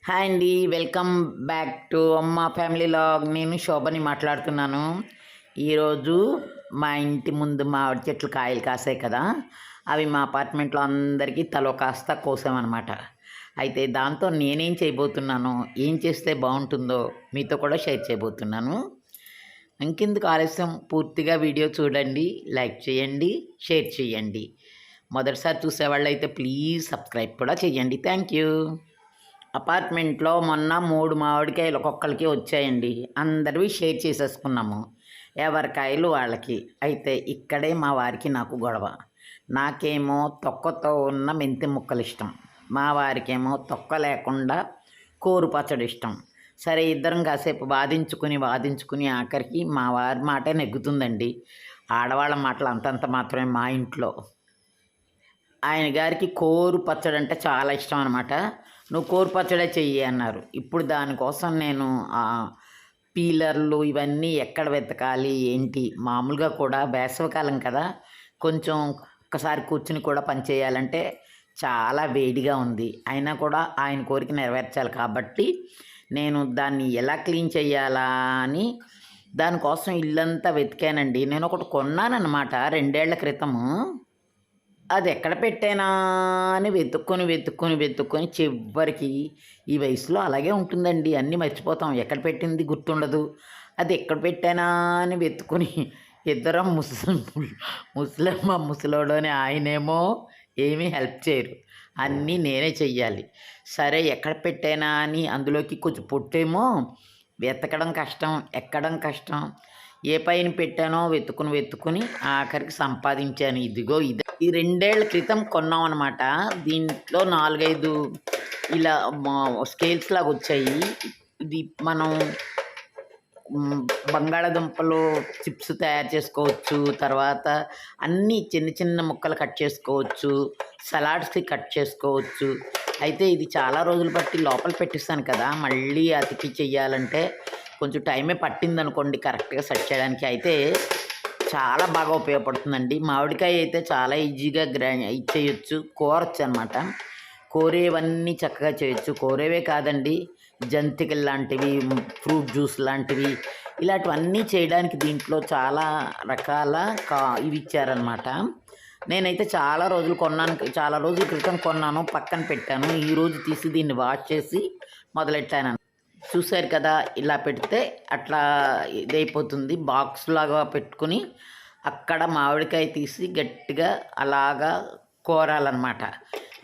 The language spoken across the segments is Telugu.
హాయ్ అండి. వెల్కమ్ బ్యాక్ టు అమ్మ ఫ్యామిలీ లాగ్. నేను శోభని మాట్లాడుతున్నాను. ఈరోజు మా ఇంటి ముందు మామిడి చెట్లు కాయలు కాసాయి కదా, అవి మా అపార్ట్మెంట్లో అందరికీ తలో కాస్త కోసామన్నమాట. అయితే దాంతో నేనేం చేయబోతున్నానో, ఏం చేస్తే బాగుంటుందో మీతో కూడా షేర్ చేయబోతున్నాను. ఇంకెందుకు ఆలస్యం, పూర్తిగా వీడియో చూడండి, లైక్ చేయండి, షేర్ చేయండి. మొదటిసారి చూసేవాళ్ళు అయితే ప్లీజ్ సబ్స్క్రైబ్ కూడా చేయండి. Thank you. అపార్ట్మెంట్లో మొన్న 3 మామిడికాయలు ఒక్కొక్కరికి వచ్చాయండి. అందరివి షేర్ చేసేసుకున్నాము, ఎవరి కాయలు వాళ్ళకి. అయితే ఇక్కడే మా వారికి నాకు గొడవ. నాకేమో తొక్కతో ఉన్న మెంతి ముక్కలు ఇష్టం, మా వారికేమో తొక్క లేకుండా కూరు పచ్చడి ఇష్టం. సరే, ఇద్దరం కాసేపు వాదించుకుని ఆఖరికి మా వారి మాటే నెగ్గుతుందండి. ఆడవాళ్ళ మాటలు అంతంత మాత్రమే మా ఇంట్లో. ఆయన గారికి కోరు పచ్చడి అంటే చాలా ఇష్టం అనమాట. నువ్వు కోరు పచ్చడే చెయ్యి అన్నారు. ఇప్పుడు దానికోసం నేను పీలర్లు ఇవన్నీ ఎక్కడ వెతకాలి ఏంటి, మామూలుగా కూడా వేసవికాలం కదా, కొంచెం ఒక్కసారి కూర్చుని కూడా పని చేయాలంటే చాలా వేడిగా ఉంది. అయినా కూడా ఆయన కోరిక నెరవేర్చాలి కాబట్టి నేను దాన్ని ఎలా క్లీన్ చేయాలా అని దానికోసం ఇల్లంతా వెతికానండి. నేను ఒకటి కొన్నానన్నమాట 2 ఏళ్ల క్రితము. అది ఎక్కడ పెట్టానా అని వెతుక్కొని చివరికి ఈ వయసులో అలాగే ఉంటుందండి, అన్నీ మర్చిపోతాం, ఎక్కడ పెట్టింది గుర్తుండదు. అది ఎక్కడ పెట్టానా అని వెతుక్కుని ఇద్దరం ముసలమ్మ ముసలోడు అని ఆయనేమో ఏమీ హెల్ప్ చేయరు, అన్నీ నేనే చెయ్యాలి. సరే, ఎక్కడ పెట్టానా అని అందులోకి కొంచెం పొట్టేమో వెతకడం కష్టం, ఎక్కడం కష్టం. ఏ పైన పెట్టానో వెతుక్కుని ఆఖరికి సంపాదించాను. ఇదిగో ఇది. ఈ 2 ఏళ్ల క్రితం కొన్నాం అనమాట. దీంట్లో 4-5 ఇలా స్కేల్స్ లాగా వచ్చాయి. ఇది మనం బంగాళాదుంపలు చిప్స్ తయారు చేసుకోవచ్చు, తర్వాత అన్నీ చిన్న చిన్న ముక్కలు కట్ చేసుకోవచ్చు, సలాడ్స్కి కట్ చేసుకోవచ్చు. అయితే ఇది చాలా రోజులు బట్టి లోపల పెట్టిస్తాను కదా, మళ్ళీ అతికి చెయ్యాలంటే కొంచెం టైమే పట్టిందనుకోండి కరెక్ట్గా సెట్ చేయడానికి. అయితే చాలా బాగా ఉపయోగపడుతుందండి. మామిడికాయ అయితే చాలా ఈజీగా ఇచ్చేయచ్చు, కోరచ్చు అనమాట. కోరేవన్నీ చక్కగా చేయొచ్చు. కోరేవే కాదండి, జంతికలు లాంటివి, ఫ్రూట్ జ్యూస్ లాంటివి, ఇలాంటివన్నీ చేయడానికి దీంట్లో చాలా రకాల ఇవి ఇచ్చారనమాట. నేనైతే చాలా రోజుల క్రితం కొన్నాను, పక్కన పెట్టాను. ఈరోజు తీసి దీన్ని వాష్ చేసి మొదలెట్టాను. చూశారు కదా, ఇలా పెడితే అట్లా ఇదైపోతుంది. బాక్స్ లాగా పెట్టుకుని అక్కడ మామిడికాయ తీసి గట్టిగా అలాగా కోరాలన్నమాట.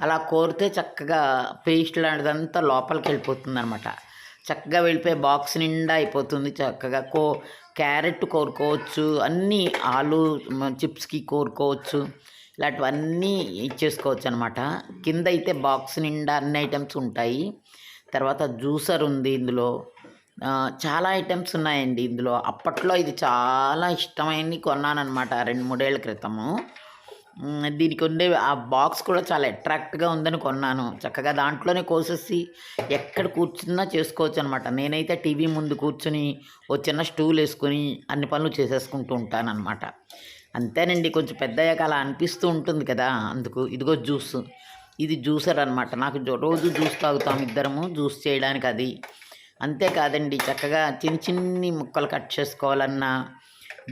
అలా కోరితే చక్కగా పేస్ట్ లాంటిదంతా లోపలికి వెళ్ళిపోతుంది అనమాట. చక్కగా వెళ్ళిపోయి బాక్స్ నిండా అయిపోతుంది. చక్కగా క్యారెట్ కోరుకోవచ్చు, అన్నీ ఆలు చిప్స్కి కోరుకోవచ్చు, ఇలాంటివన్నీ ఇచ్చేసుకోవచ్చు అనమాట. కింద అయితే బాక్స్ నిండా అన్ని ఐటమ్స్ ఉంటాయి. తర్వాత జ్యూసర్ ఉంది ఇందులో, చాలా ఐటమ్స్ ఉన్నాయండి ఇందులో. అప్పట్లో ఇది చాలా ఇష్టమైనవి కొన్నానమాట 2-3 ఏళ్ల క్రితము. దీనికి ఉండే ఆ బాక్స్ కూడా చాలా అట్రాక్ట్గా ఉందని కొన్నాను. చక్కగా దాంట్లోనే కోసేసి ఎక్కడ కూర్చున్నా చేసుకోవచ్చు అనమాట. నేనైతే టీవీ ముందు కూర్చుని ఓ చిన్న స్టూల్ వేసుకొని అన్ని పనులు చేసేసుకుంటూ ఉంటానన్నమాట. అంతేనండి, కొంచెం పెద్దయ్యాక అలా అనిపిస్తూ ఉంటుంది కదా, అందుకు. ఇదిగో జ్యూస్, ఇది జ్యూసర్ అనమాట. నాకు రోజు జ్యూస్ తాగుతాం ఇద్దరము, జ్యూస్ చేయడానికి అది. అంతేకాదండి, చక్కగా చిన్ని ముక్కలు కట్ చేసుకోవాలన్నా,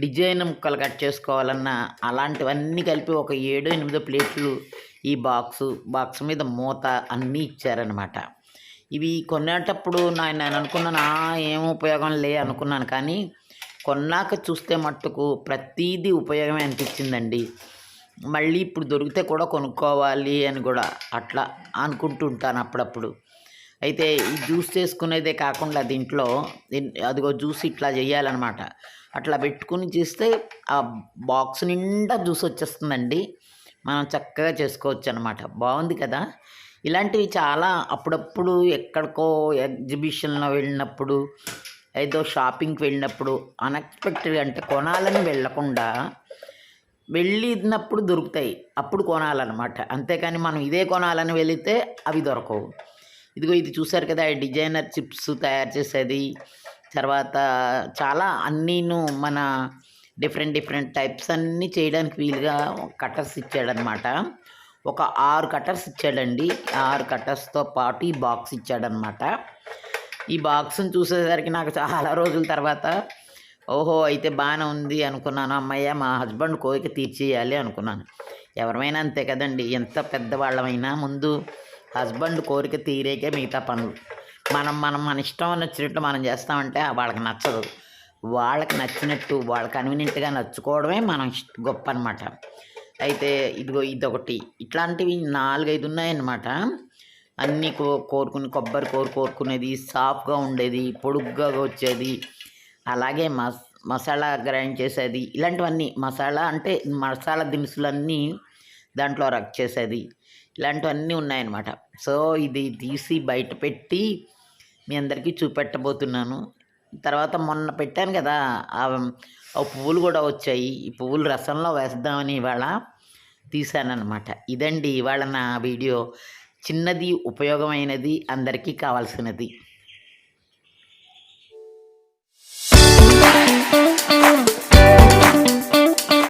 డిజైన్ ముక్కలు కట్ చేసుకోవాలన్నా, అలాంటివన్నీ కలిపి ఒక 7-8 ప్లేట్లు ఈ బాక్స్ మీద మూత అన్నీ ఇచ్చారనమాట. ఇవి కొనేటప్పుడు నేను అనుకున్నాను ఏం ఉపయోగం లే అనుకున్నాను, కానీ కొన్నాక చూస్తే మట్టుకు ప్రతీదీ ఉపయోగమే అనిపించిందండి. మళ్ళీ ఇప్పుడు దొరికితే కూడా కొనుక్కోవాలి అని కూడా అట్లా అనుకుంటూ ఉంటాను అప్పుడప్పుడు. అయితే ఈ జ్యూస్ చేసుకునేదే కాకుండా దీంట్లో అదిగో జ్యూస్ ఇట్లా చేయాలన్నమాట. అట్లా పెట్టుకుని చేస్తే ఆ బాక్స్ నిండా జ్యూస్ వచ్చేస్తుందండి. మనం చక్కగా చేసుకోవచ్చు అనమాట. బాగుంది కదా. ఇలాంటివి చాలా అప్పుడప్పుడు ఎక్కడికో ఎగ్జిబిషన్లో వెళ్ళినప్పుడు, ఏదో షాపింగ్కి వెళ్ళినప్పుడు అన్ఎక్స్పెక్టెడ్గా, అంటే కొనాలని వెళ్ళకుండా వెళ్ళినప్పుడు దొరుకుతాయి, అప్పుడు కొనాలన్నమాట. అంతేకాని మనం ఇదే కొనాలని వెళితే అవి దొరకవు. ఇదిగో ఇది చూసారు కదా, డిజైనర్ చిప్స్ తయారు చేసేది. తర్వాత చాలా అన్నీను మన డిఫరెంట్ టైప్స్ అన్నీ చేయడానికి వీలుగా కట్టర్స్ ఇచ్చాడనమాట. ఒక 6 కట్టర్స్ ఇచ్చాడండి. 6 కట్టర్స్‌తో పాటు ఈ బాక్స్ ఇచ్చాడనమాట. ఈ బాక్స్‌ని చూసేసరికి నాకు చాలా రోజుల తర్వాత ఓహో! అయితే బానే ఉంది అనుకున్నాను. హమ్మయ్య! మా హస్బెండ్ కోరిక తీర్చేయాలి అనుకున్నాను. ఎవరమైనా అంతే కదండీ! ఎంత పెద్దవాళ్ళమైనా ముందు హస్బెండ్ కోరిక తీరాకే మిగతా పనులు. మన ఇష్టం నచ్చినట్టు మనం చేస్తామంటే వాళ్ళకి నచ్చదు. వాళ్ళకి నచ్చినట్టు, వాళ్ళకి కన్వీనియంట్‌గా నచ్చుకోవడమే మనం గొప్పనమాట. అయితే ఇదిగో ఇదొకటి. ఇట్లాంటివి 4, 5 ఉన్నాయన్నమాట. అన్నీ కోరుకుని కొబ్బరి కోరుకునేది, సాఫ్ట్‌గా ఉండేది, పొడుగ్గా వచ్చేది. అలాగే మసాలా గ్రైండ్ చేసేది. ఇలాంటివన్నీ మసాలా అంటే మసాలా దినుసులన్నీ దాంట్లో రక్ చేసేది. ఇలాంటివన్నీ ఉన్నాయన్నమాట. సో, ఇది తీసి బయట పెట్టి మీ అందరికీ చూపెట్టబోతున్నాను. తర్వాత మొన్న పెట్టాను కదా! ఆ పువ్వులు కూడా వచ్చాయి. ఈ పువ్వులు రసంలో వేద్దామని ఇవాళ తీశాననమాట. ఇదండి ఇవాళ నా వీడియో. చిన్నది ఉపయోగమైనది అందరికీ కావాల్సినది.